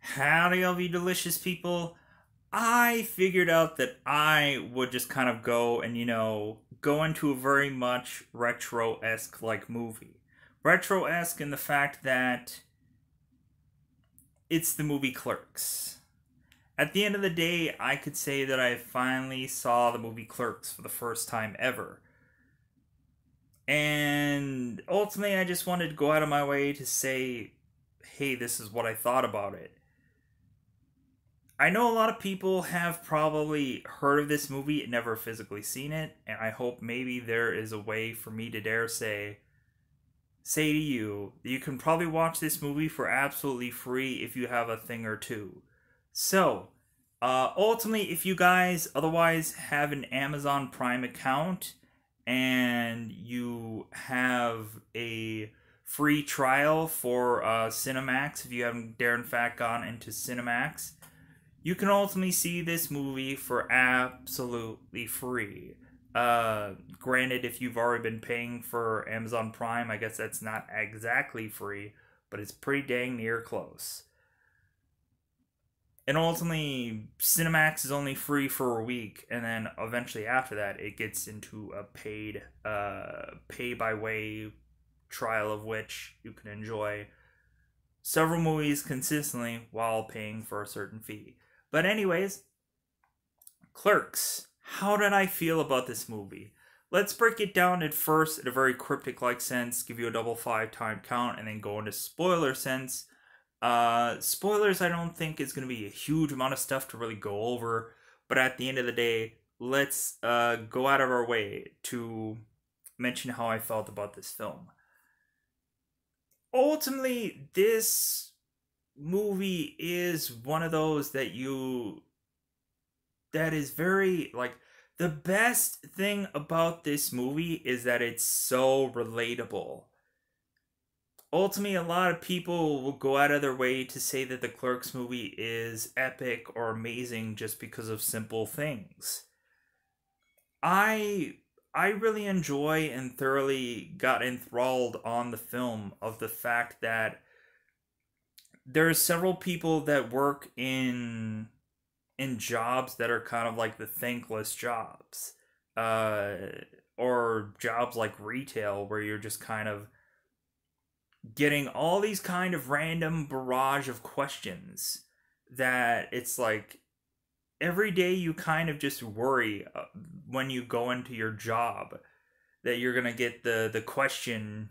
Howdy, all you delicious people. I figured out that I would just kind of go and, go into a very much retro esque like movie. Retro esque in the fact that it's the movie Clerks. At the end of the day, I could say that I finally saw the movie Clerks for the first time ever. And ultimately, I just wanted to go out of my way to say, hey, this is what I thought about it. I know a lot of people have probably heard of this movie and never physically seen it, and I hope maybe there is a way for me to dare say to you that you can probably watch this movie for absolutely free if you have a thing or two. So, ultimately, if you guys otherwise have an Amazon Prime account and you have a free trial for Cinemax, if you haven't dare in fact gone into Cinemax, you can ultimately see this movie for absolutely free. Granted, if you've already been paying for Amazon Prime, I guess that's not exactly free, but it's pretty dang near close. And ultimately, Cinemax is only free for a week, and then eventually after that, it gets into a paid, pay-by-way trial of which you can enjoy several movies consistently while paying for a certain fee. But anyways, Clerks. How did I feel about this movie? Let's break it down at first in a very cryptic-like sense, give you a double 5 time count, and then go into spoiler sense. Spoilers I don't think is going to be a huge amount of stuff to really go over, but at the end of the day, let's go out of our way to mention how I felt about this film. Ultimately, this movie is one of those that is very like the best thing about this movie is that it's so relatable. Ultimately, a lot of people will go out of their way to say that the Clerks movie is epic or amazing just because of simple things. I I really enjoy and thoroughly got enthralled on the film of the fact that there's several people that work in jobs that are kind of like the thankless jobs, uh or jobs like retail where you're just kind of getting all these kind of random barrage of questions that it's like every day you kind of just worry when you go into your job that you're going to get the question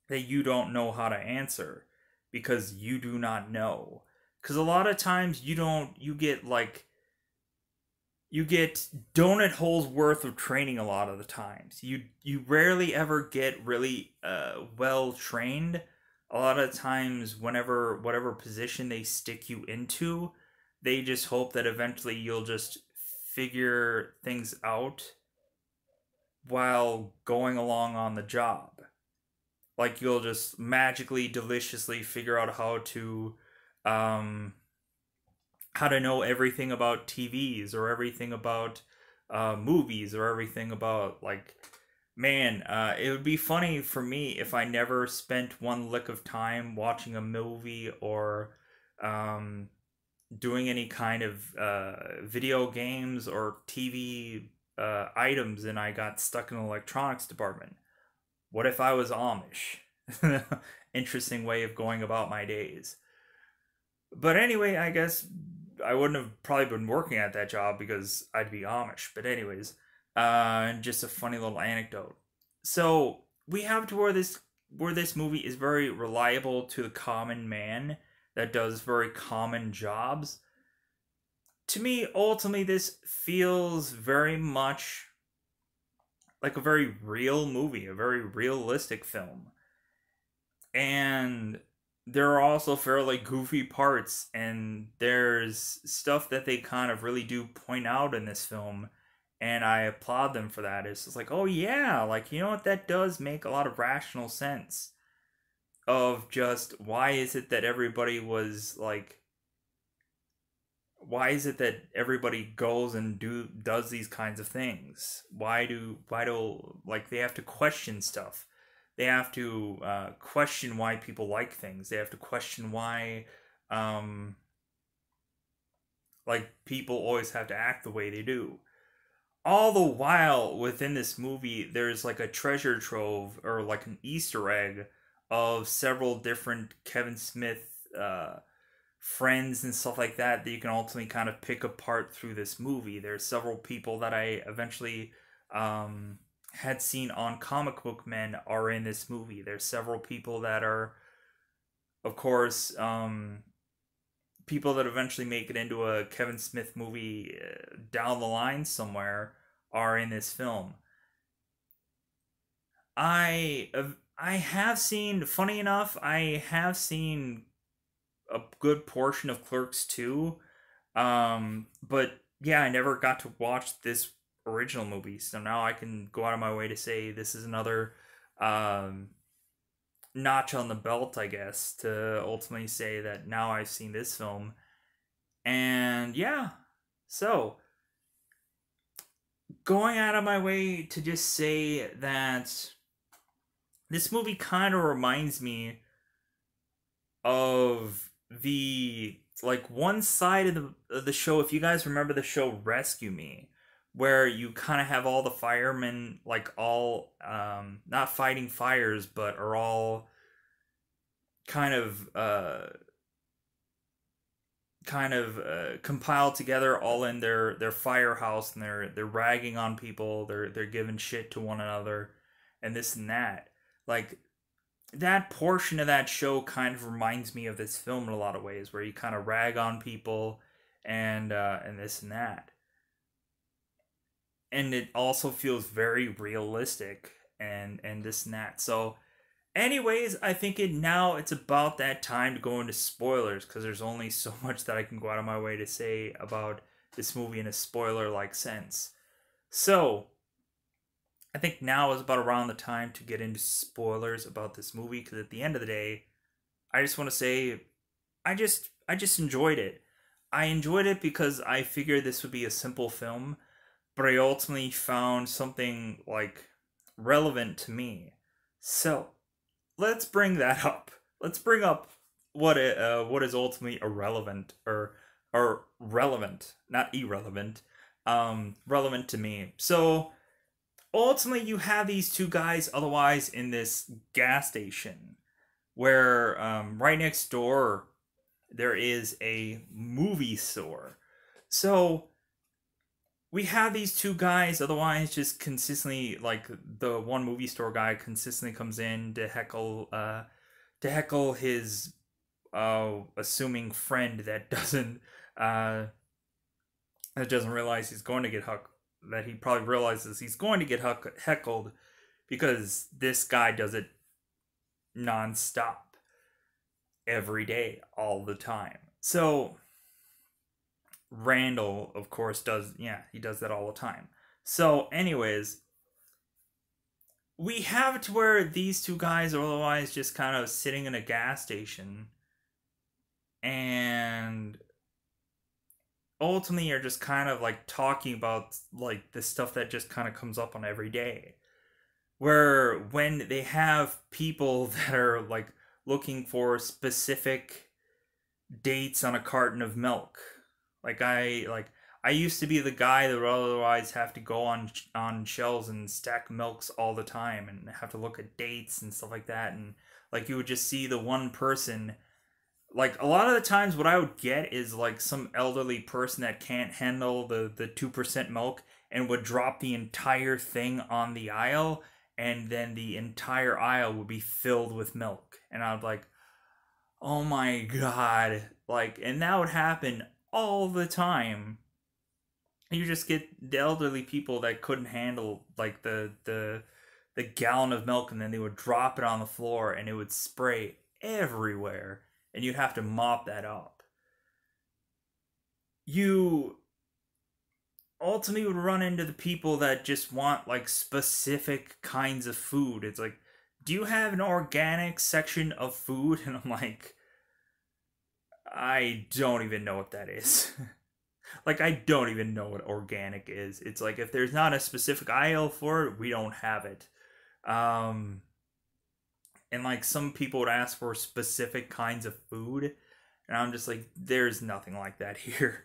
that you don't know how to answer because you do not know. Because a lot of times you get like, you get donut holes worth of training a lot of the times. You rarely ever get really well trained. A lot of times, whenever whatever position they stick you into, they just hope that eventually you'll just figure things out while going along on the job. Like you'll just magically, deliciously figure out um, how to know everything about TVs or everything about movies or everything about like, man, it would be funny for me if I never spent one lick of time watching a movie or um, doing any kind of video games or TV items and I got stuck in the electronics department. What if I was Amish? Interesting way of going about my days. But anyway, I guess I wouldn't have probably been working at that job because I'd be Amish. But anyways, just a funny little anecdote. So we have to where this movie is very reliable to the common man that does very common jobs. To me, ultimately, this feels very much like a very real movie, a very realistic film. And there are also fairly goofy parts, and there's stuff that they kind of really do point out in this film, and I applaud them for that. It's just like, oh yeah, like you know what, that does make a lot of rational sense of just why is it that everybody was like why is it that everybody goes and does these kinds of things? Why do like they have to question stuff? They have to question why people like things. They have to question why um like people always have to act the way they do. All the while within this movie there's like a treasure trove or like an Easter egg of several different Kevin Smith friends and stuff like that that you can ultimately kind of pick apart through this movie. There's several people that I eventually um, had seen on Comic Book Men are in this movie. There's several people that are, of course, people that eventually make it into a Kevin Smith movie down the line somewhere are in this film. I I have seen, funny enough, I have seen a good portion of Clerks 2. But yeah, I never got to watch this original movie, so now I can go out of my way to say this is another um, notch on the belt, I guess, to ultimately say that now I've seen this film. And yeah, so going out of my way to just say that this movie kind of reminds me of the like one side of the show. If you guys remember the show Rescue Me, where you kind of have all the firemen like all not fighting fires but are all kind of compiled together all in their firehouse, and they're ragging on people, they're giving shit to one another and this and that. Like that portion of that show kind of reminds me of this film in a lot of ways, where you kind of rag on people and this and that, and it also feels very realistic and this and that. So, anyways, I think it's about that time to go into spoilers, because there's only so much that I can go out of my way to say about this movie in a spoiler like sense. So, I think now is about around the time to get into spoilers about this movie, because at the end of the day, I just want to say I just enjoyed it. I enjoyed it because I figured this would be a simple film, but I ultimately found something like relevant to me. So, let's bring that up. Let's bring up what is ultimately irrelevant, or relevant, not irrelevant, relevant to me. So, ultimately you have these two guys otherwise in this gas station where right next door there is a movie store. So we have these two guys otherwise just consistently, like the one movie store guy consistently comes in to heckle his assuming friend uh that doesn't realize he's going to get that he probably realizes he's going to get heckled, because this guy does it nonstop every day, all the time. So Randall, of course, he does that all the time. So, anyways, we have it to where these two guys are otherwise just kind of sitting in a gas station, and ultimately are just kind of like talking about like the stuff that just kind of comes up on every day, where when they have people that are like looking for specific dates on a carton of milk. Like I used to be the guy that would otherwise have to go on shelves and stack milks all the time and have to look at dates and stuff like that, and like you would just see the one person. Like a lot of the times what I would get is like some elderly person that can't handle the 2% milk and would drop the entire thing on the aisle, and then the entire aisle would be filled with milk, and I'd like, oh my god. Like, and that would happen all the time. You just get the elderly people that couldn't handle like the gallon of milk, and then they would drop it on the floor and it would spray everywhere, and you'd have to mop that up. You ultimately would run into the people that just want like specific kinds of food. It's like, do you have an organic section of food? And I'm like, I don't even know what that is. Like, I don't even know what organic is. It's like, if there's not a specific aisle for it, we don't have it. Um, and like some people would ask for specific kinds of food. And I'm just like, there's nothing like that here.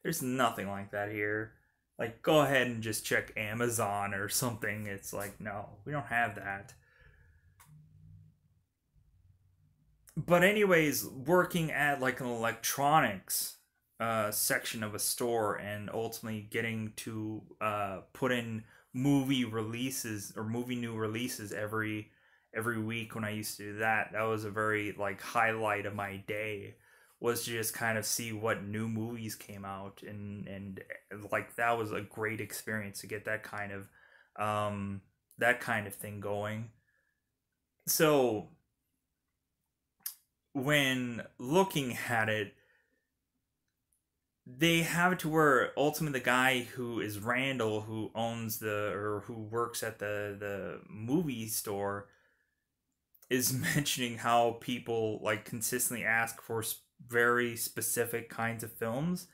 There's nothing like that here. Like, go ahead and just check Amazon or something. It's like, no, we don't have that. But anyways, working at like an electronics section of a store and ultimately getting to put in movie releases or movie new releases every week when I used to do that, that was a very like highlight of my day, was to just kind of see what new movies came out, and like that was a great experience to get that kind of thing going. So when looking at it, they have it to where ultimately the guy who is Randall, who owns the or who works at the movie store, is mentioning how people like consistently ask for very specific kinds of films,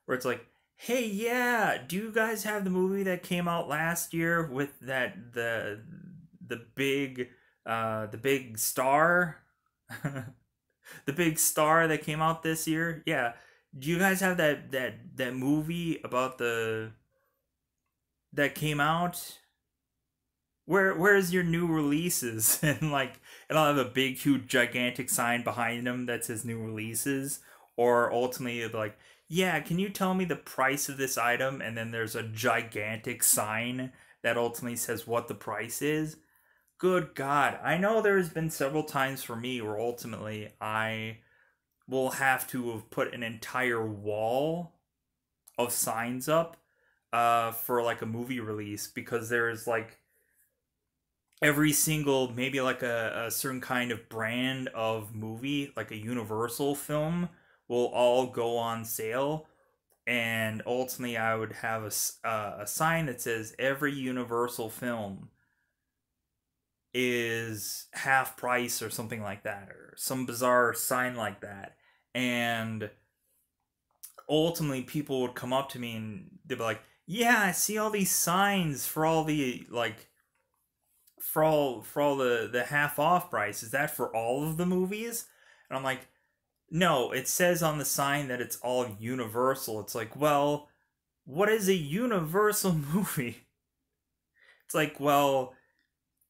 where it's like, hey, yeah, do you guys have the movie that came out last year with that the big star the big star that came out this year? Yeah, do you guys have that movie about the that came out? Where's your new releases? And like, and I'll have a big huge gigantic sign behind them that says new releases. Or ultimately it'll be like, yeah, can you tell me the price of this item? And then there's a gigantic sign that ultimately says what the price is. Good God, I know there's been several times for me where ultimately I will have to have put an entire wall of signs up for like a movie release, because there's like every single, maybe like a certain kind of brand of movie, like a Universal film, will all go on sale. And ultimately I would have a sign that says every Universal film is half price or something like that, or some bizarre sign like that. And ultimately people would come up to me and they'd be like, yeah, I see all these signs for all the like for all the half off price. Is that for all of the movies? And I'm like, no, it says on the sign that it's all Universal. It's like, well, what is a Universal movie? It's like, well,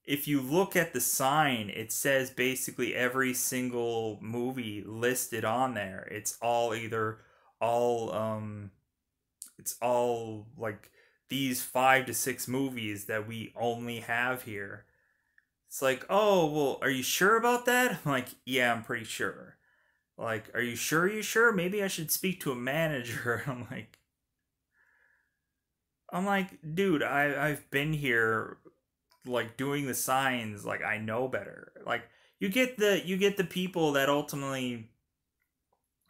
if you look at the sign, it says basically every single movie listed on there. It's all either all it's all like these 5 to 6 movies that we only have here. It's like, oh, well, are you sure about that? I'm like, yeah, I'm pretty sure. Like, are you sure? You sure? Maybe I should speak to a manager. I'm like, dude, I've been here like doing the signs, like I know better. Like you get the people that ultimately,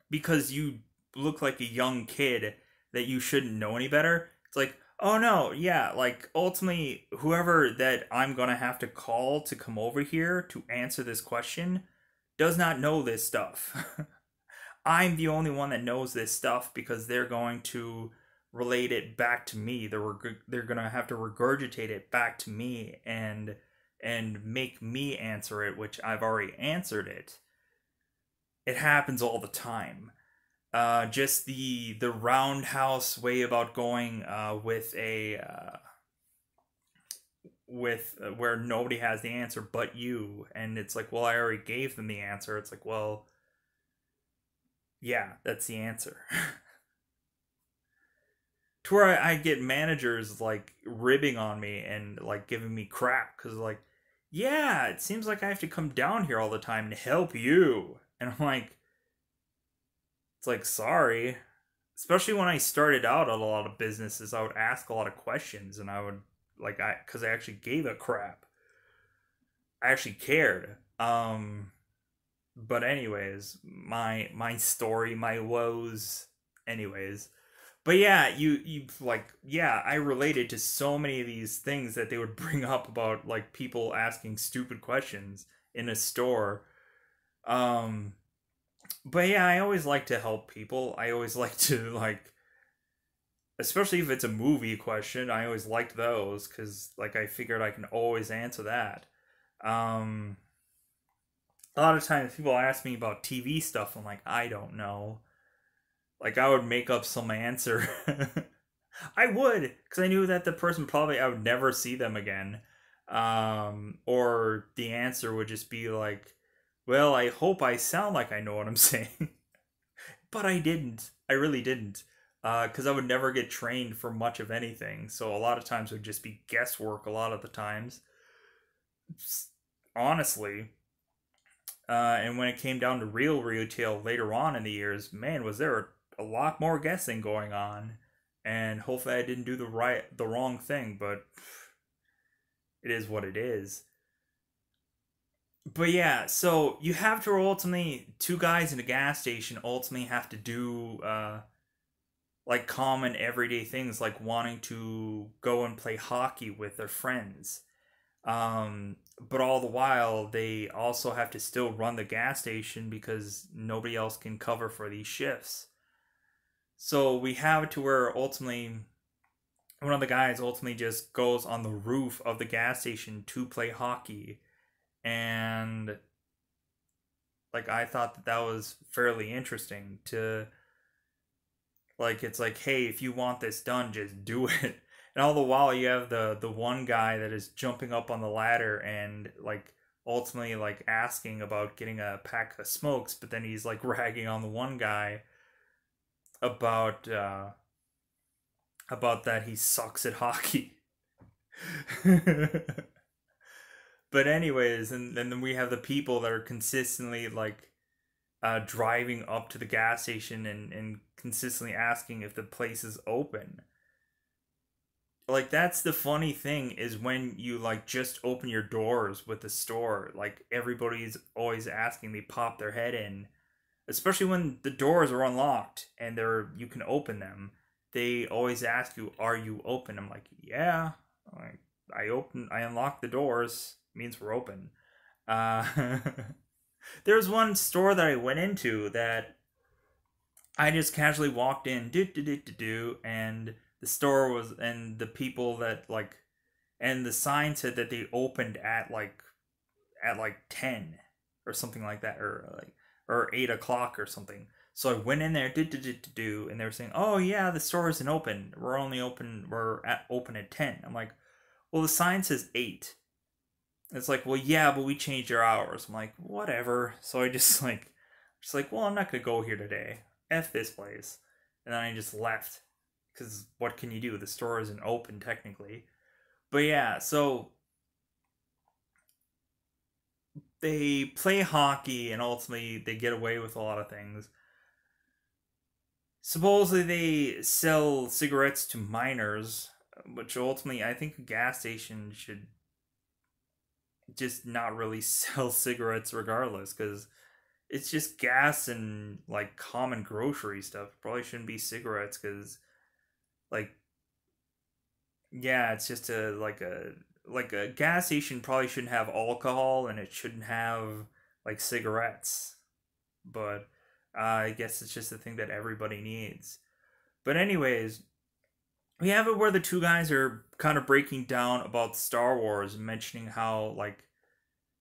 because you look like a young kid, that you shouldn't know any better. It's like, oh no, yeah, like ultimately whoever that I'm gonna have to call to come over here to answer this question does not know this stuff. I'm the only one that knows this stuff, because they're going to relate it back to me. They're gonna have to regurgitate it back to me and make me answer it, which I've already answered it. It happens all the time. Just the roundhouse way about going with a where nobody has the answer but you, and it's like, well, I already gave them the answer. It's like, well, yeah, that's the answer. To where I get managers like ribbing on me and like giving me crap, because like, yeah, it seems like I have to come down here all the time to help you, and I'm like, it's like, sorry. Especially when I started out at a lot of businesses, I would ask a lot of questions, and I would like, I because I actually gave a crap. I actually cared. But anyways, my story, my woes. Anyways, but yeah, you like, yeah, I related to so many of these things that they would bring up about like people asking stupid questions in a store. Um, but yeah, I always like to help people. I always like to like, especially if it's a movie question, I always liked those, because like I figured I can always answer that. Um, A lot of times people ask me about TV stuff. I'm like, I don't know. Like, I would make up some answer. I would, because I knew that the person probably I would never see them again. Or the answer would just be like, well, I hope I sound like I know what I'm saying. But I didn't. I really didn't. Because I would never get trained for much of anything. So a lot of times it would just be guesswork a lot of the times. Honestly. And when it came down to real retail later on in the years, man, was there a lot more guessing going on. And hopefully I didn't do the wrong thing, but it is what it is. But yeah, so you have to ultimately two guys in a gas station ultimately have to do like common everyday things like wanting to go and play hockey with their friends. But all the while they also have to still run the gas station because nobody else can cover for these shifts. So we have it to where ultimately one of the guys ultimately just goes on the roof of the gas station to play hockey. And like I thought that that was fairly interesting to like it's like, hey, if you want this done, just do it. And all the while you have the one guy that is jumping up on the ladder and like ultimately like asking about getting a pack of smokes, but then he's like ragging on the one guy about that he sucks at hockey. But anyways, and then we have the people that are consistently like driving up to the gas station and consistently asking if the place is open. Like that's the funny thing is when you like just open your doors with the store, like everybody's always asking, they pop their head in, especially when the doors are unlocked and they're you can open them. They always ask you, "Are you open?" I'm like, "Yeah." Like I unlock the doors. It means we're open. Uh There's one store that I went into that I just casually walked in, and the store was, and the people that like, and the sign said that they opened at like 10 or something like that, or like, or 8 o'clock or something. So I went in there, and they were saying, oh yeah, the store isn't open. We're at open at 10. I'm like, well, the sign says 8. It's like, well, yeah, but we changed our hours. I'm like, whatever. So I just like, well, I'm not gonna go here today. F this place. And then I just left. Because what can you do? The store isn't open technically. But yeah, so they play hockey and ultimately they get away with a lot of things. Supposedly they sell cigarettes to minors, which ultimately I think a gas station should just not really sell cigarettes regardless because it's just gas and like common grocery stuff. Probably shouldn't be cigarettes because like yeah, it's just a gas station probably shouldn't have alcohol and it shouldn't have like cigarettes. But I guess it's just a thing that everybody needs. But anyways, we have it where the two guys are kind of breaking down about Star Wars, mentioning how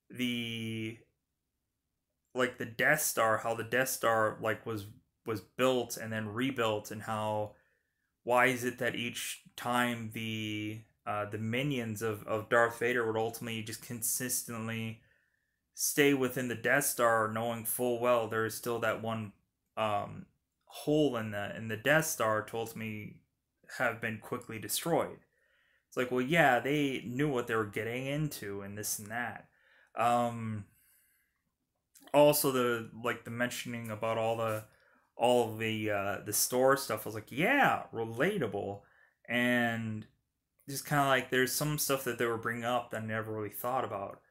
the the Death Star, how the Death Star was built and then rebuilt, and how why is it that each time the minions of Darth Vader would ultimately just consistently stay within the Death Star, knowing full well there is still that one hole in the Death Star to ultimately have been quickly destroyed. It's like, well, yeah, they knew what they were getting into and this and that. Um, Also, the mentioning about all of the store stuff, I was like, yeah, relatable, and just kind of like there's some stuff that they were bringing up that I never really thought about.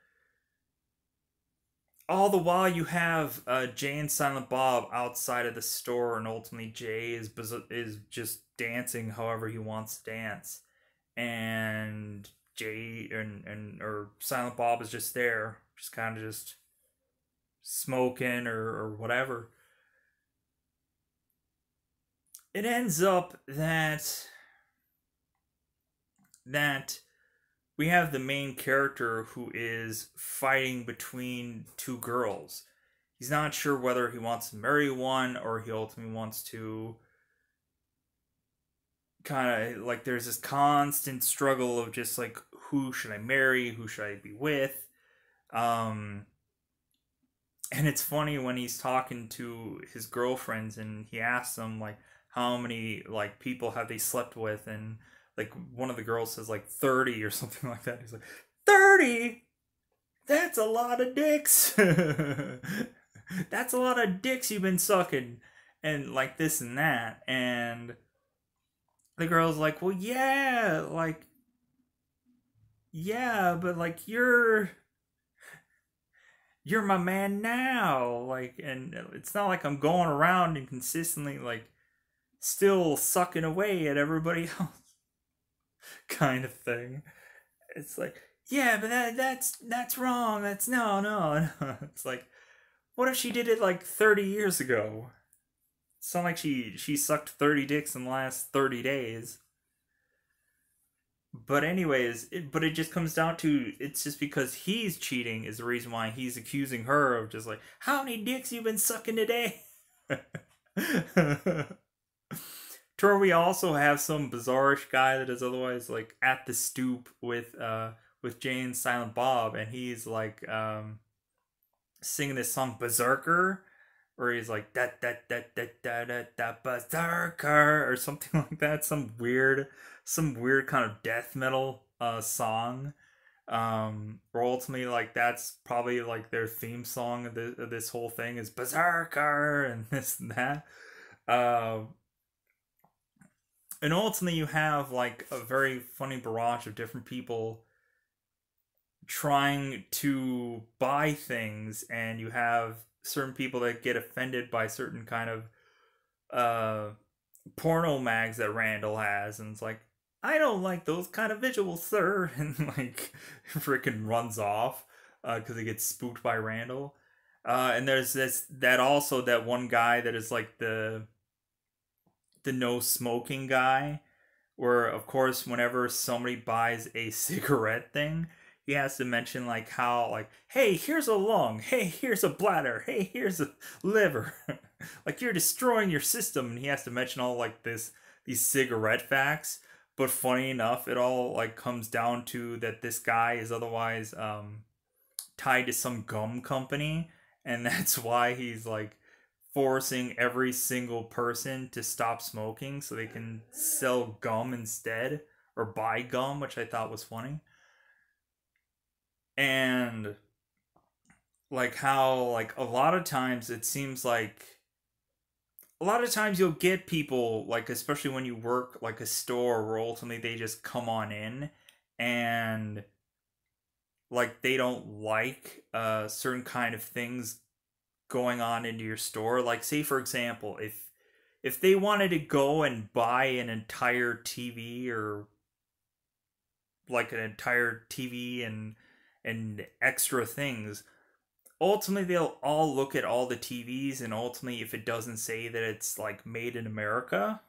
All the while, you have Jay and Silent Bob outside of the store, and ultimately Jay is just dancing however he wants to dance, and Jay and or Silent Bob is just there, just kind of just smoking or whatever. It ends up that we have the main character who is fighting between two girls. He's not sure whether he wants to marry one or he ultimately wants to kind of like there's this constant struggle of just like who should I marry, who should I be with. Um and it's funny when he's talking to his girlfriends and he asks them like how many like people have they slept with, and like one of the girls says like 30 or something like that. He's like 30, that's a lot of dicks. That's a lot of dicks you've been sucking, and like this and that. And the girl's like, well, yeah, like, yeah, but like you're my man now, like, and it's not like I'm going around and consistently like still sucking away at everybody else, kind of thing. It's like, yeah, but that's wrong. That's no. It's like, what if she did it like 30 years ago? It's not like she sucked 30 dicks in the last 30 days. But anyways, but it just comes down to it's just because he's cheating is the reason why he's accusing her of just like how many dicks you been sucking today. To we also have some bizarrish guy that is otherwise like at the stoop with Jane Silent Bob, and he's like singing this song Berserker, where he's like da berserker or something like that, some weird kind of death metal song. Or ultimately like that's probably like their theme song of this whole thing is berserker and this and that. And ultimately you have like a very funny barrage of different people trying to buy things, and you have certain people that get offended by certain kind of uh porno mags that Randall has, and it's like I don't like those kind of visuals, sir, and like freaking runs off because he gets spooked by Randall. And there's this that also that one guy that is like the no smoking guy, where of course whenever somebody buys a cigarette thing, he has to mention like how like hey here's a lung, hey here's a bladder, hey here's a liver. Like you're destroying your system, and he has to mention all like these cigarette facts. But funny enough, it all like comes down to that this guy is otherwise tied to some gum company, and that's why he's like forcing every single person to stop smoking so they can sell gum instead or buy gum, which I thought was funny. And like how like a lot of times it seems like a lot of times you'll get people like especially when you work like a store where ultimately they just come on in and like they don't like certain kind of things going on into your store. Like say for example, if they wanted to go and buy an entire TV or like an entire TV and extra things, ultimately they'll all look at all the TVs, and ultimately if it doesn't say that it's like made in America,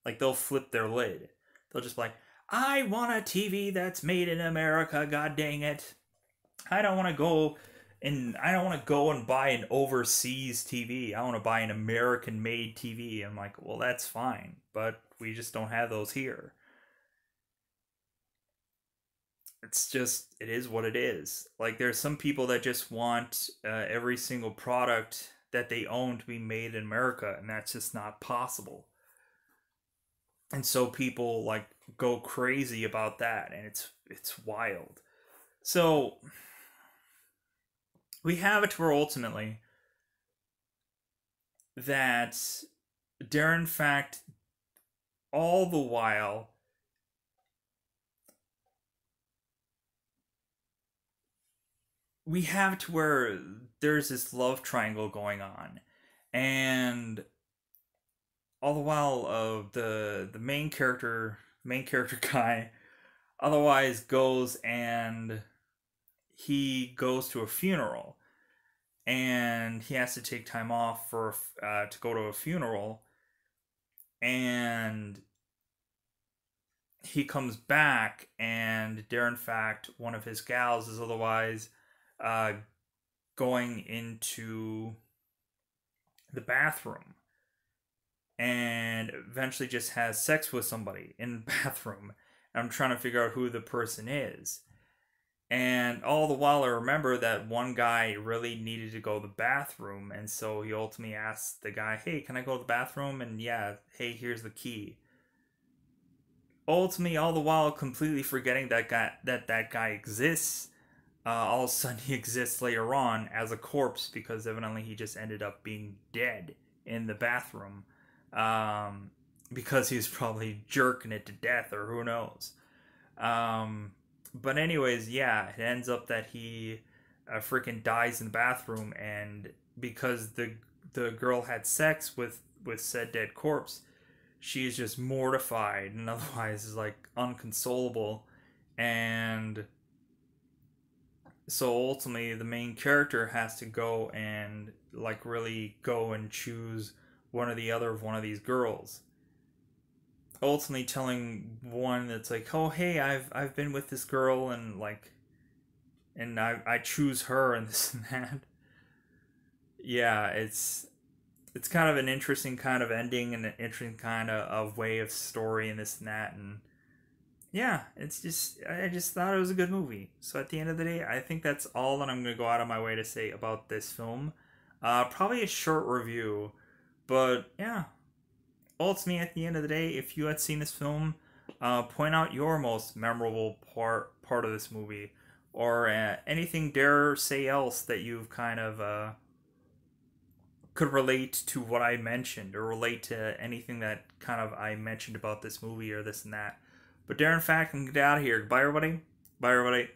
like they'll flip their lid. They'll just be like, I want a TV that's made in America, god dang it. I don't want to go and buy an overseas TV. I want to buy an American made TV. I'm like, well that's fine, but we just don't have those here. It's just it is what it is. Like there's some people that just want every single product that they own to be made in America, and that's just not possible. And so people like go crazy about that, and it's wild. So we have it to where ultimately that Darren, in fact, all the while we have to where there's this love triangle going on, and all the while of the main character guy otherwise goes and he goes to a funeral, and he has to take time off for to go to a funeral, and he comes back, and there, in fact, one of his gals is otherwise uh, going into the bathroom and eventually just has sex with somebody in the bathroom. I'm trying to figure out who the person is. And all the while, I remember that one guy really needed to go to the bathroom, and so he ultimately asked the guy, "Hey, can I go to the bathroom?" And yeah, hey, here's the key. Ultimately, all the while, completely forgetting that guy exists. All of a sudden, he exists later on as a corpse because evidently he just ended up being dead in the bathroom, um, because he was probably jerking it to death, or who knows. Um, but anyways, yeah, it ends up that he freaking dies in the bathroom, and because the girl had sex with said dead corpse, she is just mortified and otherwise is like unconsolable, and so ultimately the main character has to go and like really go and choose one or the other of one of these girls, ultimately telling one that's like, oh hey, I've been with this girl, and like, and I choose her, and this and that. Yeah, it's kind of an interesting kind of ending and an interesting kind of way of story and this and that. And yeah, it's just, I just thought it was a good movie. So at the end of the day, I think that's all that I'm gonna go out of my way to say about this film. Probably a short review, but yeah, ultimately at the end of the day, if you had seen this film, point out your most memorable part of this movie, or anything dare say else that you've kind of could relate to what I mentioned, or relate to anything that kind of I mentioned about this movie or this and that. But there, in fact, I'm gonna get out of here. Bye, everybody. Bye, everybody.